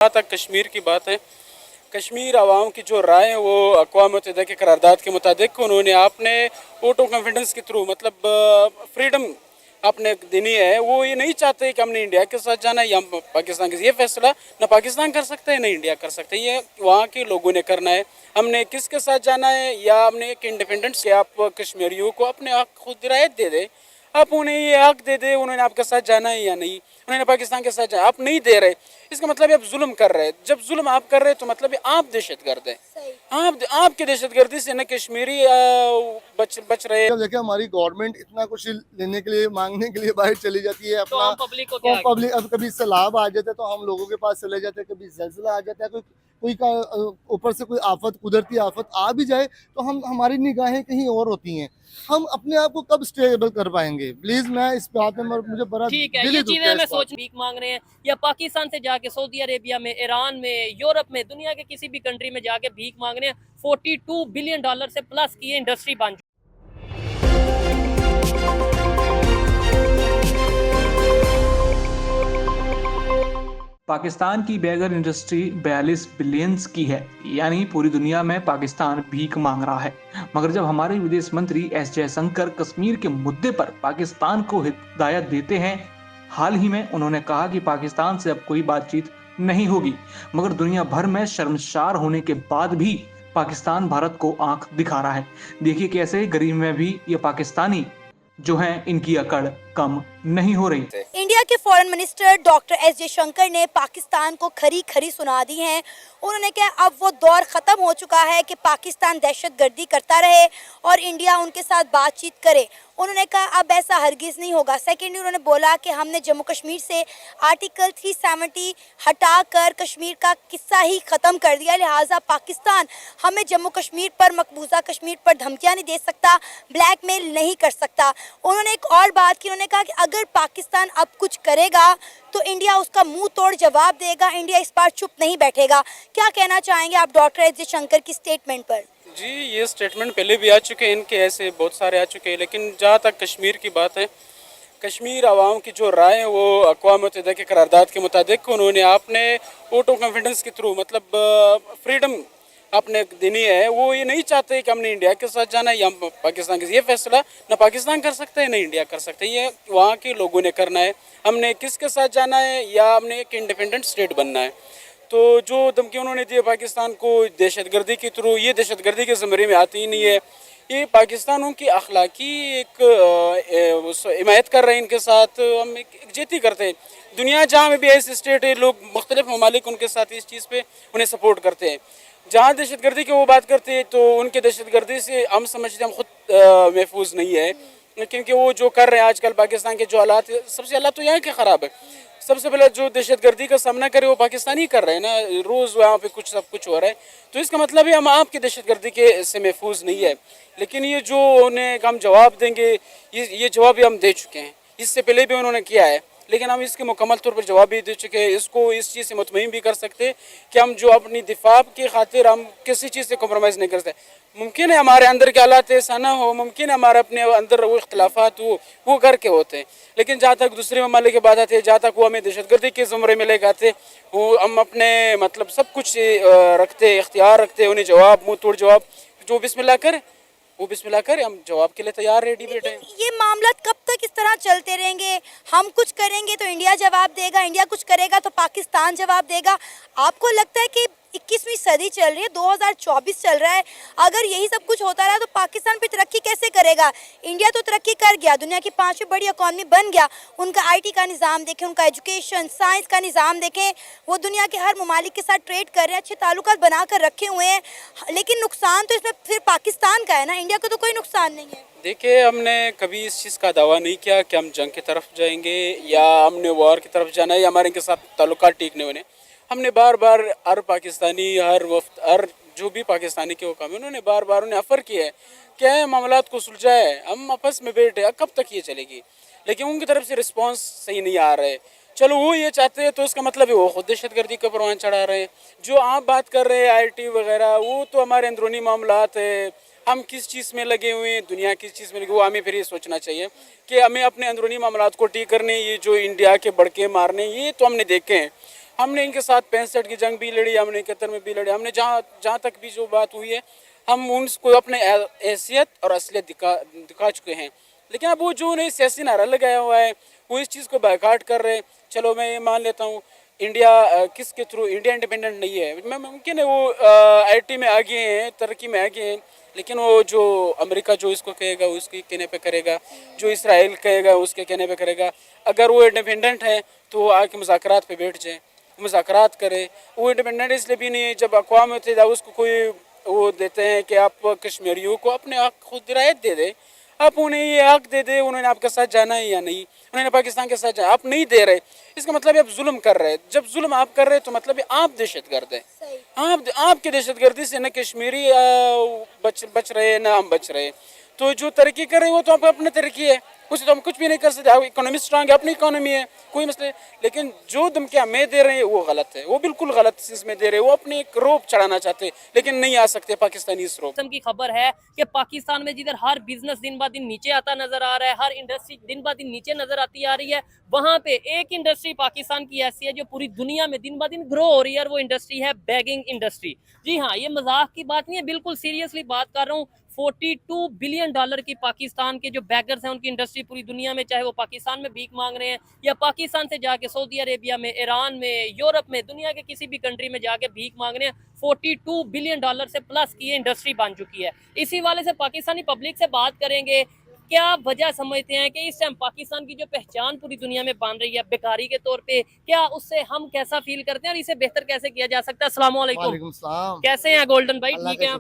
जहाँ तक कश्मीर की बात है, कश्मीर आवाम की जो राय है वो अक़वाम मुत्तहिदा के करारदाद के मुताबिक उन्होंने आपने वोट ऑफ कॉन्फिडेंस के थ्रू मतलब फ्रीडम आपने देनी है। वो ये नहीं चाहते कि हमने इंडिया के साथ जाना है या हम पाकिस्तान के, ये फैसला ना पाकिस्तान कर सकते हैं ना इंडिया कर सकते हैं, ये वहाँ के लोगों ने करना है। हमने किसके साथ जाना है या हमने एक इंडिपेंडेंस के आप कश्मीरियों को अपने हक खुद रियायत दे दे, आप उन्हें ये हक दे दे उन्होंने आपके साथ जाना है या नहीं, उन्होंने पाकिस्तान के साथ जाना, आप नहीं दे रहे, इसका मतलब आप जुल्म कर रहे हैं। जब जुल्म आप कर रहे हैं तो मतलब आप दहशतगर्द हैं। आपकी दहशतगर्दी से न कश्मीरी बच रहे हैं। देखिए हमारी गवर्नमेंट इतना कुछ लेने के लिए मांगने के लिए बाहर चली जाती है अपना, तो पब्लिक को क्या पब्लिक अब कभी सैलाब आ जाता है तो हम लोगों के पास चले जाते हैं, कभी जलजिला आ जाता है, कोई का ऊपर से कोई आफत, कुदरती आफत आ भी जाए तो हमारी निगाहें कहीं और होती हैं। हम अपने आप को कब स्टेबल कर पाएंगे? प्लीज मैं इस बात में मुझे बड़ा ठीक है, ये चीजें मैं सोच भीख मांग रहे हैं या पाकिस्तान से जाके सऊदी अरेबिया में, ईरान में, यूरोप में, दुनिया के किसी भी कंट्री में जाके भीख मांग रहे हैं। $42 बिलियन से प्लस की इंडस्ट्री बन चुकी है। पाकिस्तान की बैगर इंडस्ट्री 42 बिलियंस की है, यानी पूरी दुनिया में पाकिस्तान भीख मांग रहा है। मगर जब हमारे विदेश मंत्री एस जयशंकर कश्मीर के मुद्दे पर पाकिस्तान को हिदायत देते हैं, हाल ही में उन्होंने कहा कि पाकिस्तान से अब कोई बातचीत नहीं होगी, मगर दुनिया भर में शर्मसार होने के बाद भी पाकिस्तान भारत को आंख दिखा रहा है। देखिए कैसे गरीब में भी ये पाकिस्तानी जो हैं इनकी अकड़ कम नहीं हो रही। इंडिया के foreign minister doctor S Jaishankar ने पाकिस्तान को खरी खरी सुना दी है। उन्होंने कहा अब वो दौर ख़त्म हो चुका है कि पाकिस्तान दहशतगर्दी करता रहे और इंडिया उनके साथ बातचीत करे। उन्होंने कहा अब ऐसा हरगिज़ नहीं होगा। सेकेंडली उन्होंने बोला कि हमने जम्मू कश्मीर से आर्टिकल 370 हटाकर कश्मीर का किस्सा ही ख़त्म कर दिया, लिहाजा पाकिस्तान हमें जम्मू कश्मीर पर, मकबूजा कश्मीर पर धमकियाँ नहीं दे सकता, ब्लैकमेल नहीं कर सकता। उन्होंने एक और बात की, उन्होंने कहा कि अगर पाकिस्तान अब कुछ करेगा तो इंडिया उसका मुंह तोड़ जवाब देगा, इंडिया इस बार चुप नहीं बैठेगा। क्या कहना चाहेंगे आप डॉक्टर एस जयशंकर की स्टेटमेंट पर? जी, ये स्टेटमेंट पहले भी आ चुके हैं, इनके ऐसे बहुत सारे आ चुके हैं, लेकिन जहाँ तक कश्मीर की बात है, कश्मीर आवाम की जो राय है वो अक़वाम मुत्तहिदा के करारदाद के मुताबिक उन्होंने आपने वोट ऑफ कॉन्फिडेंस के थ्रू मतलब फ्रीडम आपने देनी है। वो ये नहीं चाहते कि हमने इंडिया के साथ जाना है या हम पाकिस्तान के, ये फैसला ना पाकिस्तान कर सकते हैं ना इंडिया कर सकते हैं, ये वहाँ के लोगों ने करना है। हमने किसके साथ जाना है या हमने एक इंडिपेंडेंट स्टेट बनना है। तो जो धमकी उन्होंने दी है पाकिस्तान को दहशतगर्दी के थ्रू, ये दहशतगर्दी के ज़मरे में आती ही नहीं है। ये पाकिस्तानों की अखलाकी एक हिमायत कर रहे हैं, इनके साथ हम एक जेती करते हैं। दुनिया जहाँ में भी ऐसे स्टेट है, लोग मुख्तलिफ ममालिक उनके साथ इस चीज़ पे उन्हें सपोर्ट करते हैं। जहाँ दहशतगर्दी की वो बात करते हैं तो उनके दहशतगर्दी से हम समझते हैं हम खुद महफूज नहीं है, क्योंकि वो जो कर रहे हैं आजकल पाकिस्तान के जो हालात, सबसे हालात तो यहाँ के ख़राब है। सबसे पहले जो दहशतगर्दी का सामना करे वो पाकिस्तानी कर रहे हैं ना, रोज़ वहाँ पे कुछ सब कुछ हो रहा है, तो इसका मतलब है हम आपकी दहशतगर्दी के से महफूज नहीं है। लेकिन ये जो उन्हें हम जवाब देंगे, ये जवाब भी हम दे चुके हैं, इससे पहले भी उन्होंने किया है, लेकिन हम इसके मुकम्मल तौर पर जवाब भी दे चुके हैं। इसको इस चीज़ से मुतमईन भी कर सकते कि हम जो अपनी दिफा की खातिर हम किसी चीज़ से कम्प्रोमाइज़ नहीं करते। मुमकिन है हमारे अंदर के हालात ऐसा ना हो, मुमकिन है हमारे अपने अंदर वो इख्तलाफात वो करके होते हैं, लेकिन जहाँ तक दूसरे ममालिक की बात आती है, जहाँ तक वो हमें दहशतगर्दी के ज़मरे में लेके आते, वो हम अपने मतलब सब कुछ रखते, इख्तियार रखते, उन्हें जवाब, मुँह तोड़ जवाब, जो बिस्मिल्लाह करे वो बिस्मिल्लाह करे, हम जवाब के लिए तैयार रेडी बैठे हैं। ये मामला कब तक इस तरह चलते रहेंगे? हम कुछ करेंगे तो इंडिया जवाब देगा, इंडिया कुछ करेगा तो पाकिस्तान जवाब देगा। आपको लगता है कि 21वीं सदी चल रही है, 2024 चल रहा है, अगर यही सब कुछ होता रहा तो पाकिस्तान पे तरक्की कैसे करेगा? इंडिया तो तरक्की कर गया, दुनिया की 5वीं बड़ी इकॉनमी बन गया, उनका IT का निज़ाम देखें, उनका एजुकेशन साइंस का निज़ाम देखें, वो दुनिया के हर ममालिक के साथ ट्रेड कर रहे हैं, अच्छे ताल्लुकात बना कर रखे हुए हैं, लेकिन नुकसान तो इसमें फिर पाकिस्तान का है ना, इंडिया को तो कोई नुकसान नहीं है। देखिए, हमने कभी इस चीज़ का दावा नहीं किया कि हम जंग की तरफ जाएंगे या हमने वॉर की तरफ जाना है या हमारे इनके साथ ताल्लुकात ठीक नहीं होने। हमने बार बार हर पाकिस्तानी, हर जो भी पाकिस्तानी के हुक्म है, उन्होंने बार बार उन्हें ऑफ़र किया है कि मामलात को सुलझाए, हम आपस में बैठे, कब तक ये चलेगी, लेकिन उनकी तरफ से रिस्पांस सही नहीं आ रहा है। चलो वो ये चाहते हैं तो इसका मतलब है वो खुद दहशतगर्दी का परवान चढ़ा रहे हैं। जो आप बात कर रहे हैं IT वगैरह, वो तो हमारे अंदरूनी मामलात है, हम किस चीज़ में लगे हुए हैं, दुनिया किस चीज़ में लगे, वो हमें फिर ये सोचना चाहिए कि हमें अपने अंदरूनी मामलात को ठीक करने, ये जो इंडिया के बड़के मारने, ये तो हमने देखे हैं। हमने इनके साथ 65 की जंग भी लड़ी, हमने 71 में भी लड़ी, हमने जहाँ तक भी जो बात हुई है हम उनको अपने हैसियत और असलियत दिखा चुके हैं। लेकिन अब वो जो उन्हें सियासी नारा लगाया हुआ है वो इस चीज़ को बायकाट कर रहे हैं। चलो मैं ये मान लेता हूँ इंडिया किसके थ्रू, इंडिया इंडिपेंडेंट नहीं है, मैं मुमकिन है वो आईटी में आगे हैं, तरक्की में आगे हैं, लेकिन वो जो अमेरिका जो इसको कहेगा उसके कहने पे करेगा, जो इसराइल कहेगा उसके कहने पे करेगा। अगर वो इंडिपेंडेंट है तो वो आके मुज़ाकरात पे बैठ जाए, मुज़ाकरात करे। वो इंडिपेंडेंट इसलिए भी नहीं है, जब अक़वाम मुत्तहिदा उसको कोई वो देते हैं कि आप कश्मीरियों को अपने हक खुद रियायत दे दे, आप उन्हें ये हक दे दे, उन्होंने आपके साथ जाना है या नहीं, उन्होंने पाकिस्तान के साथ जाना, आप नहीं दे रहे, इसका मतलब है आप जुल्म कर रहे हैं। जब जुल्म आप कर रहे हैं तो मतलब है आप दहशतगर्द हैं। आपकी दहशतगर्दी से न कश्मीरी बच रहे न हम बच रहे। तो जो तरक्की कर रहे हैं वो तो आप अपनी तरक्की है, उससे तो हम कुछ भी नहीं कर सकते। इकोनॉमी स्ट्रांग है, अपनी इकोनॉमी है, कोई मसले। लेकिन जो धमकियाँ हमें दे रहे हैं वो गलत है, वो बिल्कुल गलत चीज़ में दे रहे हैं। वो अपने एक रोप चढ़ाना चाहते हैं लेकिन नहीं आ सकते पाकिस्तानी इस रोप की खबर है कि पाकिस्तान में जिधर हर बिजनेस दिन ब दिन नीचे आता नजर आ रहा है, हर इंडस्ट्री दिन ब दिन नीचे नजर आती आ रही है, वहां पे एक इंडस्ट्री पाकिस्तान की ऐसी है जो पूरी दुनिया में दिन ब दिन ग्रो हो रही है, और वो इंडस्ट्री है बैगिंग इंडस्ट्री। जी हाँ, ये मजाक की बात नहीं है, बिल्कुल सीरियसली बात कर रहा हूँ। $42 बिलियन की पाकिस्तान के जो बैगर्स हैं उनकी इंडस्ट्री पूरी दुनिया में, चाहे वो पाकिस्तान में भीख मांग रहे हैं या पाकिस्तान से जाके सऊदी अरेबिया में, ईरान में, यूरोप में, दुनिया के किसी भी कंट्री में जाके भीख मांग रहे हैं। $42 बिलियन से प्लस की ये इंडस्ट्री बन चुकी है। इसी वाले से पाकिस्तानी पब्लिक से बात करेंगे, क्या वजह समझते हैं कि इस टाइम पाकिस्तान की जो पहचान पूरी दुनिया में बन रही है बेकारी के तौर पे, क्या उससे हम कैसा फील करते हैं और इसे बेहतर कैसे किया जा सकता है? अस्सलाम वालेकुम, कैसे हैं गोल्डन भाई? ठीक है,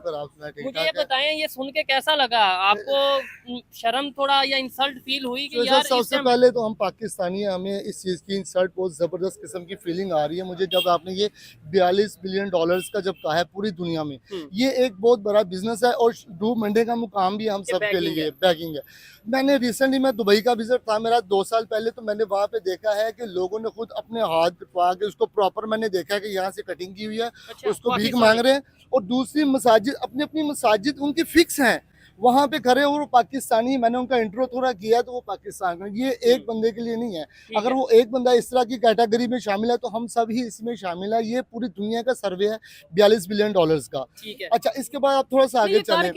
मुझे ये बताएं, ये सुन के कैसा लगा आपको? शर्म थोड़ा या इंसल्ट फील हुई कि यार? सबसे पहले तो हम पाकिस्तानी हैं, हमें इस चीज़ की इंसल्ट बहुत ज़बरदस्त किस्म की फीलिंग आ रही है मुझे, जब आपने ये $42 बिलियन का जब कहा है पूरी दुनिया में। ये एक बहुत बड़ा बिजनेस है और डूब मंडे का मुकाम भी हम सब के लिए बैगिंग है। मैंने रिसेंटली मैं दुबई का विजिट था मेरा 2 साल पहले, तो मैंने वहाँ पे देखा है कि लोगों ने खुद अपने हाथ कटवा के उसको प्रॉपर, मैंने देखा है कि यहाँ से कटिंग की हुई है, उसको भीख मांग रहे हैं। और दूसरी मसाजिद, अपनी अपनी मसाजिद उनकी फिक्स हैं, वहाँ पे खड़े और पाकिस्तानी, मैंने उनका इंट्रो थोड़ा किया तो वो पाकिस्तान का, ये एक बंदे के लिए नहीं है। अगर वो एक बंदा इस तरह की कैटेगरी में शामिल है तो हम सब ही इसमें शामिल है। ये पूरी दुनिया का सर्वे है $42 बिलियन का। अच्छा, इसके बाद आप थोड़ा सा आगे चलें।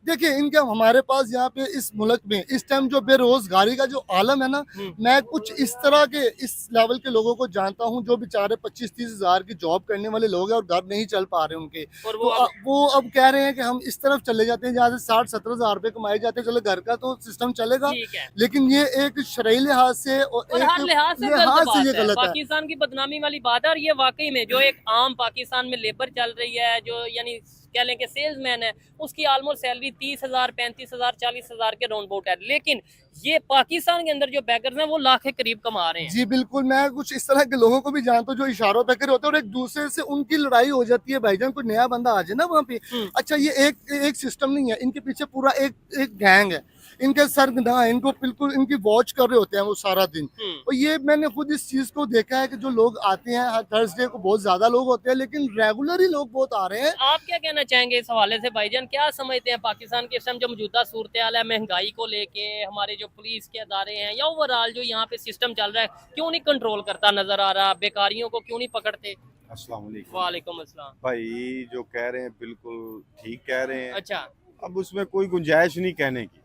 देखिए, इनके हमारे पास यहाँ पे इस मुल्क में इस टाइम जो बेरोजगारी का जो आलम है ना, मैं कुछ इस तरह के इस लेवल के लोगों को जानता हूँ जो बेचारे 25-30 हज़ार की जॉब करने वाले लोग हैं और घर नहीं चल पा रहे उनके, और वो अब कह रहे हैं कि हम इस तरफ चले जाते हैं जहाँ से 60-70 हज़ार रुपए कमाए जाते हैं। चलो, घर का तो सिस्टम चलेगा, लेकिन ये एक शरई लिहाज से और एक लिहाज से ये गलत है। पाकिस्तान की बदनामी वाली बात है। और ये वाकई में जो एक आम पाकिस्तान में लेबर चल रही है, जो यानी कह लें कि सेल्समैन है, उसकी ऑलमोस्ट सैलरी 30,000, 35,000, 40,000 के राउंड अबाउट है। लेकिन ये पाकिस्तान के अंदर जो बैगर्स हैं वो लाख के करीब कमा रहे हैं। जी बिल्कुल, मैं कुछ इस तरह के लोगों को भी जानता हूँ जो इशारों पे करे होते हैं और एक दूसरे से उनकी लड़ाई हो जाती है। भाईजान, कोई नया बंदा आ जाए ना वहाँ पे, अच्छा ये एक सिस्टम नहीं है, इनके पीछे पूरा एक गैंग है, इनके सरगना है, इनको बिल्कुल इनकी वॉच कर रहे होते हैं वो सारा दिन। और ये मैंने खुद इस चीज को देखा है कि जो लोग आते हैं हर थर्सडे को बहुत ज्यादा लोग होते हैं, लेकिन रेगुलर ही लोग बहुत आ रहे हैं। आप क्या कहना चाहेंगे इस हवाले से भाईजान? क्या समझते हैं पाकिस्तान के इस टाइम जो मौजूदा सूरत हाल है, महंगाई को लेके, हमारे जो पुलिस के अदारे हैं या ओवरऑल जो यहाँ पे सिस्टम चल रहा है, क्यों नहीं कंट्रोल करता नजर आ रहा? बेकारियों को क्यों नहीं पकड़ते? अस्सलाम वालेकुम। वालेकुम अस्सलाम। भाई जो कह रहे हैं बिल्कुल ठीक कह रहे हैं। अच्छा, अब उसमें कोई गुंजाइश नहीं कहने की।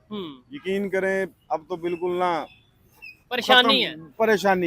यकीन करें, अब तो बिल्कुल ना परेशानी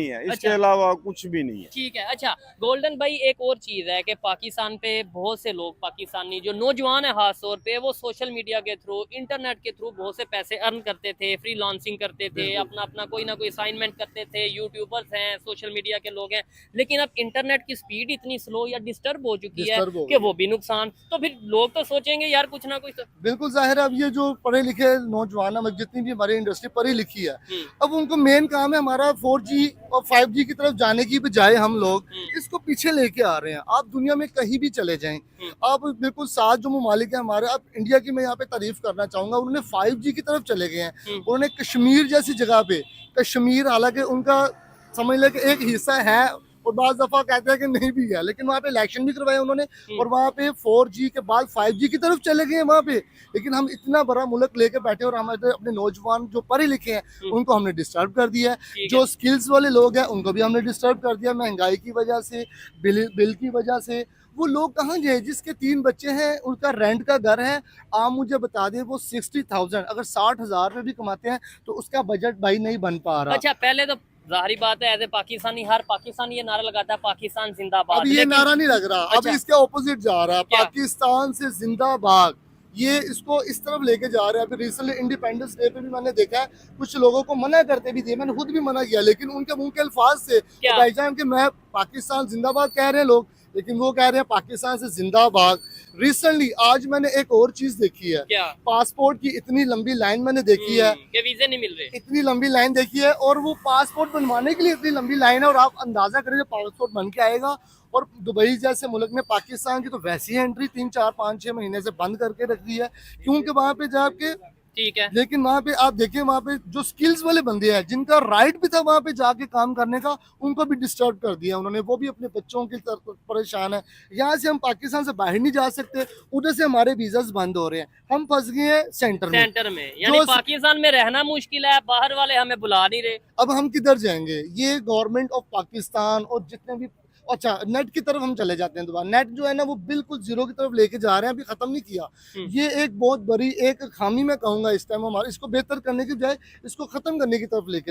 है, इसके अच्छा, अलावा कुछ भी नहीं है। ठीक है। अच्छा गोल्डन भाई, एक और चीज़ है कि पाकिस्तान पे बहुत से लोग, पाकिस्तानी जो नौजवान है खास तौर पे, वो सोशल मीडिया के थ्रू, इंटरनेट के थ्रू बहुत से पैसे अर्न करते थे, फ्रीलांसिंग करते थे, अपना कोई ना कोई असाइनमेंट करते थे। यूट्यूबर्स हैं, सोशल मीडिया के लोग हैं, लेकिन अब इंटरनेट की स्पीड इतनी स्लो या डिस्टर्ब हो चुकी है कि वो भी नुकसान। तो फिर लोग तो सोचेंगे यार कुछ ना कुछ तो। बिल्कुल जाहिर है, अब ये जो पढ़े लिखे नौजवान है, जितनी भी हमारी इंडस्ट्री पढ़ी लिखी है, अब उनको मेन काम है हमारा 4G और 5G की तरफ जाने की बजाय हम लोग इसको पीछे लेके आ रहे हैं। आप दुनिया में कहीं भी चले जाएं, आप बिल्कुल 7 जो ममालिक है हमारे, आप इंडिया की मैं यहाँ पे तारीफ करना चाहूंगा, उन्होंने 5G की तरफ चले गए हैं। उन्होंने कश्मीर जैसी जगह पे, कश्मीर हालांकि उनका समझ लें कि एक हिस्सा है और बाज़ दफ़ा कहते हैं कि नहीं भी है, लेकिन वहाँ पे इलेक्शन भी करवाए उन्होंने और वहाँ पे 4G के बाद 5G की तरफ चले गए हैं वहाँ पे। लेकिन हम इतना बड़ा मुल्क लेके बैठे और हमारे अपने नौजवान जो पढ़े लिखे हैं उनको हमने डिस्टर्ब कर दिया है। ठीक जो स्किल्स वाले लोग हैं उनको भी हमने डिस्टर्ब कर दिया, महंगाई की वजह से, बिल की वजह से। वो लोग कहाँ गए जिसके 3 बच्चे हैं, उनका रेंट का घर है, आप मुझे बता दें वो 60,000 अगर 60,000 में भी कमाते हैं तो उसका बजट भाई नहीं बन पा रहा। अच्छा, पहले तो जाहिर बात है एज ए पाकिस्तानी हर पाकिस्तानी ये नारा लगाता है पाकिस्तान जिंदाबाद। अब ये लेकिन- नारा नहीं लग रहा, अब अच्छा। इसके ऑपोजिट जा रहा है, क्या? पाकिस्तान से जिंदाबाद, ये इसको इस तरफ लेके जा रहे हैं। अभी रिसेंटली इंडिपेंडेंस डे पे भी मैंने देखा है कुछ लोगों को मना करते भी थे, मैंने खुद भी मना किया, लेकिन उनके मुंह के अल्फाज से क्या? भाईजान कि मैं पाकिस्तान जिंदाबाद कह रहे हैं लोग, लेकिन वो कह रहे हैं पाकिस्तान से जिंदाबाद। रिसेंटली आज मैंने एक और चीज देखी है, क्या? पासपोर्ट की इतनी लंबी लाइन मैंने देखी है, कि वीजे नहीं मिल रहे। इतनी लंबी लाइन देखी है, और वो पासपोर्ट बनवाने के लिए इतनी लंबी लाइन है, और आप अंदाजा करें जब पासपोर्ट बन के आएगा। और दुबई जैसे मुल्क में पाकिस्तान की तो वैसी एंट्री 3, 4, 5, 6 महीने से बंद करके रख दी है, क्योंकि वहाँ पे जाके, ठीक है। लेकिन वहाँ पे आप देखिए वहाँ पे जो स्किल्स वाले बंदे हैं जिनका राइट भी था वहाँ पे जाके काम करने का, उनको भी डिस्टर्ब कर दिया उन्होंने, वो भी अपने बच्चों की तरफ परेशान है। यहाँ से हम पाकिस्तान से बाहर नहीं जा सकते, उधर से हमारे वीजास बंद हो रहे हैं, हम फंस गए हैं सेंटर में। सेंटर में यानी जो- पाकिस्तान में रहना मुश्किल है, बाहर वाले हमें बुला नहीं रहे। अब हम किधर जाएंगे? ये गवर्नमेंट ऑफ पाकिस्तान और जितने भी, अच्छा नेट की तरफ हम चले जाते हैं दोबारा। नेट जो है ना वो बिल्कुल जीरो की तरफ लेके जा रहे हैं, अभी खत्म नहीं किया। ये एक बहुत बड़ी एक खामी मैं कहूंगा इस टाइम हमारे, इसको बेहतर करने की बजाय इसको खत्म करने की तरफ लेके